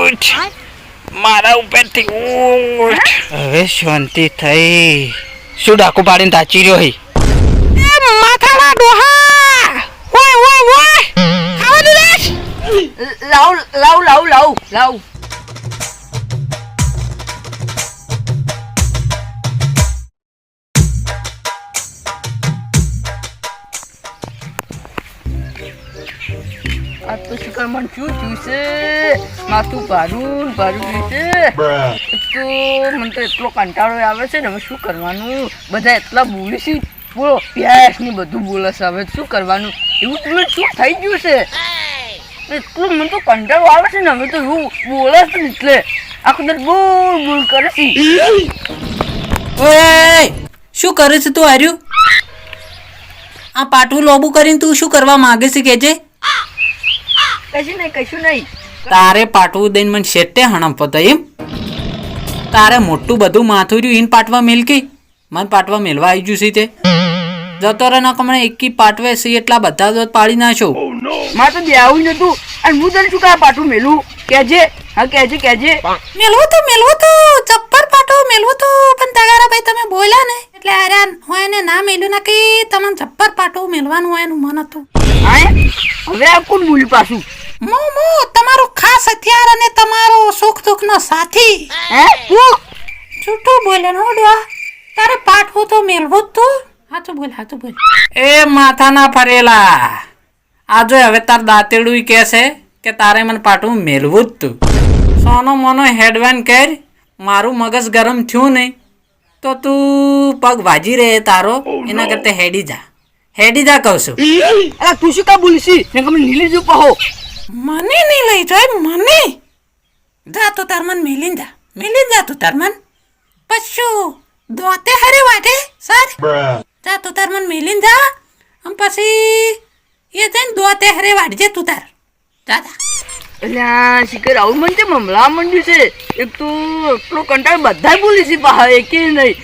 ઉઠ મારા ઉપરથી ઉઠ. હવે શાંતિ થઈ. શું ડાકુ પાડીને તાચી રહ્યો હી? માથાના ડોહા ઓય ઓય ઓય ખાવા દે. લાવ લાવ લાવ લાવ લાવ. આ તો શિકાર મન શું થયું છે? માથું ભારું છે તો મને તો એટલો કંટાળો આવે છે ને. હવે શું કરવાનું? બધા એટલા બોલે છે, બોલો પ્યાસ ને બધું બોલે છે. હવે શું કરવાનું? એવું તમે શું થઈ ગયું છે? એટલું મને તો કંટાળો આવે છે ને. હવે તો એવું બોલે છે ને એટલે આખું દર બોલ બોલ કરે છે. ઓય શું કરે છે તું? હાર્યું આ પાટવું લોબું કરીને તું શું કરવા માંગે છે કેજે? કશું નહીં. તારે પાટવું દઈને મને શેટે હણમ પતા એમ? તારે મોટું બધું માથું રહ્યું એને પાટવા મેલકી મને પાટવા મેલવા આવી ગયું છે તે જતો રહે ના કમણે એકી પાટવે છે એટલા બધા જ પાડી નાખો. મારે તો દેવું નતું અને હું તને શું કા પાટું મેલું કેજે. હા કેજે મેલવું તો ચપ્પર પાટો મેલવું તો પણ તગારા ભાઈ તમે બોલ્યા ને એટલે આર્યા હોય ને ના મેલ્યું ના કે તમને ચપ્પર પાટો મેલવાનું હોય એનું મન હતું. હા હવે આ કોણ બોલ્યું પાછું? મો તમારું ખાસ હથિયાર અને તમારો સુખ દુઃખનો સાથી. હે તું છૂટું બોલે નો ડોહા. તારે પાટવું તો મેલવું જ તું. હાચું બોલ. એ માથાના ફરેલા આ જો હવે તાર દાંતેડું કહે છે કે તારે મને પાટવું મેલવું જ તું. સોનો મોનો હેડવાન કર. મારું મગજ ગરમ થયું નહીં તો તું પગ વાજી રહે તારો એના કરતા હેડી જા કહું છું. અરે તું શું કા બોલીશી? ને કમ નીલી જો પાહો મને નહીં લઈ જાય મને. જા તો તાર મન મેલીન જા તું તાર મન પશું દોતે હરે વાટે સર જા તું તાર મન મેલીન જા આમ પછી એ જઈને દોતે હરે વાટજે તું તાર જા. અલ્યા શિખર આવું મને તે મમલા મંડ્યું છે. એક તો એટલો કંટાળ બધા બોલીશી પાહા એકે નહીં.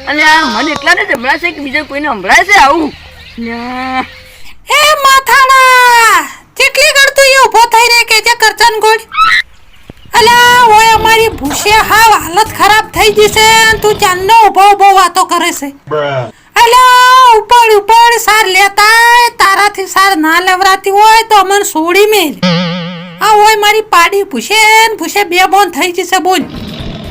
અલ્યા મને એટલા ને જમણા છે કે બીજા કોઈને સંભળાય છે આવું? એ માથાના કેટલી ગળતું એ ઊભો થઈ રે કે જે કરચન ગોળ. અલા ઓય અમારી ભૂસે હાવ હાલત ખરાબ થઈ ગઈ છે. તું ચાંદનો ઊભો વાતો કરે છે. અલા ઉપર સાર લેતા તારાથી સાર ના લેવરાતી હોય તો અમન છોડી મેલ. આ ઓય મારી પાડી ભૂસે બે બોન થઈ જશે બોલ.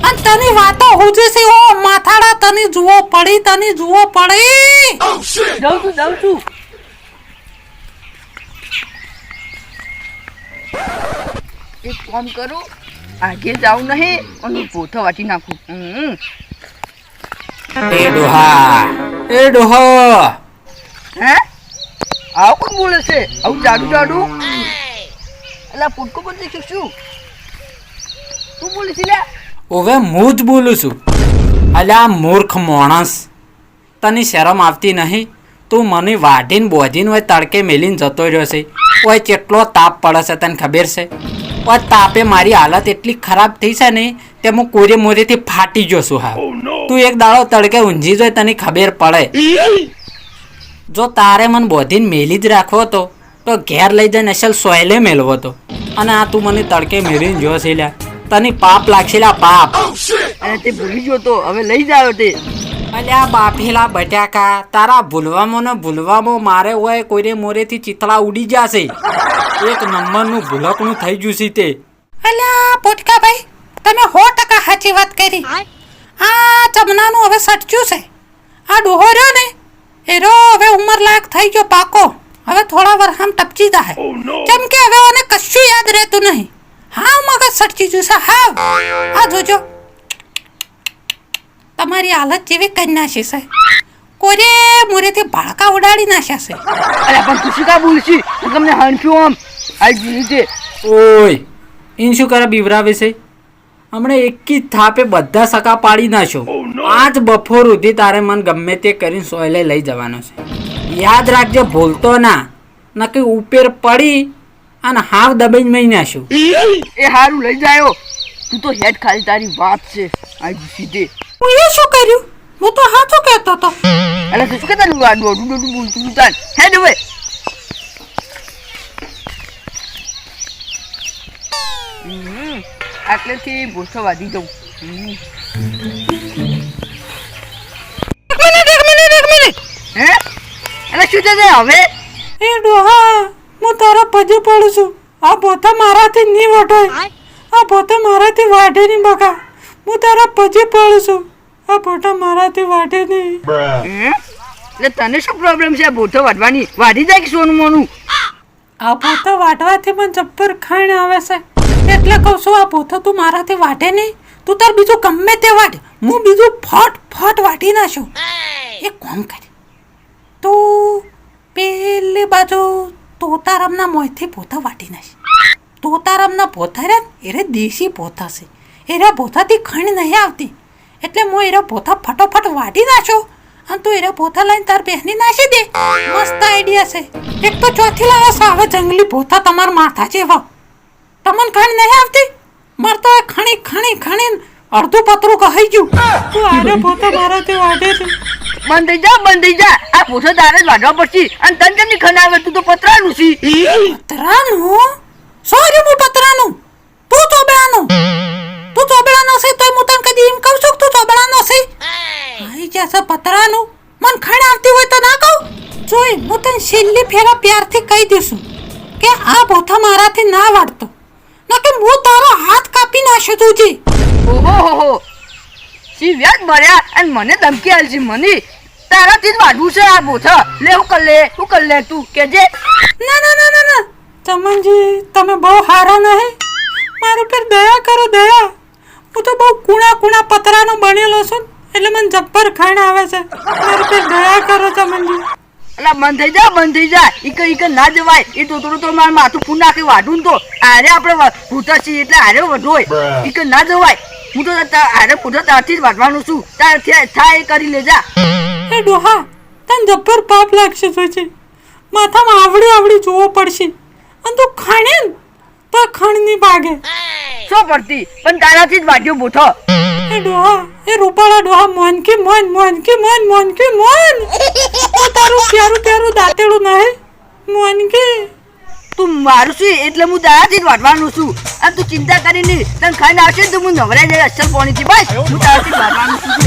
અને તની વાતો હોજે છે ઓ માથાડા તને જુઓ પડી. જાઉં છું. એક કામ કરું આગે જાઉં નહીં અને પોથો વાટી નાખું. એ ડોહો હે આવું કોણ બોલે છે? આવું જાડુ એટલે પુટકો બદલી શું તું બોલી છે? હવે હું જ બોલું છું. અલ્યા મૂર્ખ માણસ તને શરમ આવતી નહીં? તું મને વાઢીને બોધીને હોય તડકે મેલીને જતો રહ્યો છે. ઓય કેટલો તાપ પડે છે તને ખબર છે? ઓય તાપે મારી હાલત એટલી ખરાબ થઈ છે ને તે હું કોરે મોરેથી ફાટી ગયો છું. હા તું એક દાડો તડકે ઊંઝી જોઈ તને ખબર પડે. જો તારે મને બોધીને મેલી જ રાખવો હતો તો ઘેર લઈ જઈને અસલ સોયલે મેળવો હતો. અને આ તું મને તડકે મેળવીને જો છે લ્યા તને પાપ લાગશે પાપ. અને તે ભૂલી ગયો તો હવે લઈ જાવ તે. અલ્યા બાફેલા બટાકા તારા ભૂલવામાં મારે હોય કોઈને મોરેથી ચિતળા ઉડી જશે. એક નંબરનું ભૂલકણું થઈ ગયું છે તે. અલ્યા પોટકા ભાઈ તમે 100% સાચી વાત કરી. આ ચમનાનું હવે સટક્યું છે. આ ડોહો રહ્યો ને એરો હવે ઉંમર લાયક થઈ ગયો પાકો. હવે થોડા વાર આમ ટપચી જાય કેમ કે હવે મને કશું યાદ રહેતું નહીં. હા મગજ સટકી જશે. હા આ જોજો તમારી હાલત જેવી કરી નાખી છે. કોરે મોરેથી ભાડકા ઉડાડી નાખ્યા છે. અરે પણ તું શું કા બોલશી? તમને હણખ્યું આમ આઈ ગઈ છે. ઓય ઇન શું કરે બીવરાવે છે? હમણે એકી થાપે બધા સકા પાડી નાખ્યો. આજ બપોર સુધી તારે મન ગમે તે કરીને સોયલે લઈ જવાનો છે. યાદ રાખજે ભૂલતો ના નક્કી ઉપર પડી અને હાવ દબાઈને મહી નાખ્યું. એ હારું લઈ જાયો. તું તો હેડ ખાલી તારી વાત છે આઈ સીધે. હું એ શું કર્યું? હું તો હાચું કહેતો હતો. અરે તું શું કહેતા ડોડું બોલતું તાન હેડ હવે. આટલેથી ભૂસો વાધી દઉં. એક મિનિટ. હે એટલે શું થશે હવે? એ ડોહા હું તારા પગે પડું છું. આ પોતા મારાથી નહીં વટાય. આ પોતા મારાથી વાઢે નહીં બકા. હું તારા પગે પડું છું. આ પોતા મારાથી વાઢે નહીં. હે? એટલે તને શું પ્રોબ્લેમ છે આ ભૂસો વાઢવાની? વાઢી જાય કે સોનું મોનું? આ પોતા વાઢવાથી પણ જબ્બર ખાણ આવે છે. એટલે કહું છું આ પોતા તું મારાથી વાઢે નહીં. તું તાર બીજું ગમે તે વાઢ. હું બીજું ફટ વાઢી નાખું. એક કામ કર તું પેલી બાજુ તોતારામના મોંથી પોતા વાટી નાખ. તોતારામના પોતા રે એરે દેશી પોતા છે. એરા પોતાથી ખણ નહીં આવતી. એટલે હું એરા પોતા ફટોફટ વાટી નાખો અને તું એરા પોતા લઈને તાર બહેની નાખી દે. મસ્ત આઈડિયા છે. એક તો ચોથી લાયા છે હવે જંગલી પોતા તમારા માથા જેવા. તમને ખણ નહીં આવતી? માર તો ખણી અડધું પતરું કહી ગયું. તું આરે પોતા મારાથી વાટે છે. બંધ થઈ જા. આ ભૂસો તારે જ વાઢવા પડશે. અને તને કેમની ખન આવે? તું તો પતરાનું છી. પતરાનું? સોરી હું પતરાનું. તું ચોબડાનું. તું ચોબડાનો છે તોય હું તને કદી એમ કહું છું કે તું ચોબડાનો છે. આઈ જશે પતરાનું. મન ખાણ આવતી હોય તો ના કહું. જોઈ હું તને છેલ્લી ફેરા પ્યારથી કહી દઈશું કે આ પોતા મારાથી ના વાળતો. ના કે હું તારો હાથ કાપી નાખ્યો તુજી. ઓહો સી વ્યાજ ભર્યા અને મને ધમકી આલશે. મને તારાથી જ વાઢવું છે આ ભૂસો. લે હું કર લે તું કેજે. ના ચમનજી તમે બહુ હારા નહીં. મારું પર દયા કરો દયા. હું તો બહુ કુણા પતરાનો બનેલો છું એટલે મને જબ્બર ખાણ આવે છે. મારું પર દયા કરો ચમનજી. અલા બંધ થઈ જા. ઈક ના જવાય. એ તોતરું તો મારું માથું ફૂન નાખી વાઢું તો આરે આપણે ભૂતા છીએ એટલે આરે વધોય. ઈક ના જવાય. હું તો આરે ભૂતા તારથી જ વાઢવાનું છું. તાર થાય એ કરી લેજા. એ ડોહા તને જબ્બર પાપ લાગશે જોજે. માથામાં આવડી જોવો પડશે. અને તું ખાણે ને તો ખણની ભાગે. શું પડતી? પણ તારાથી જ વાઢ્યો ભૂથો. એ ડોહા એ રૂપાળા ડોહા મોનકી મોન. તારું પ્યારું દાંતેડું નહીં મોનકી. તું મારું છું એટલે હું તારાથી જ વાઢવાનું છું. અને તું ચિંતા કરી નહીં. તને ખાઈને આવશે તો હું નવરાઈ જાય અસર પોણીથી. બસ હું તારાથી જ વાઢવાનું છું.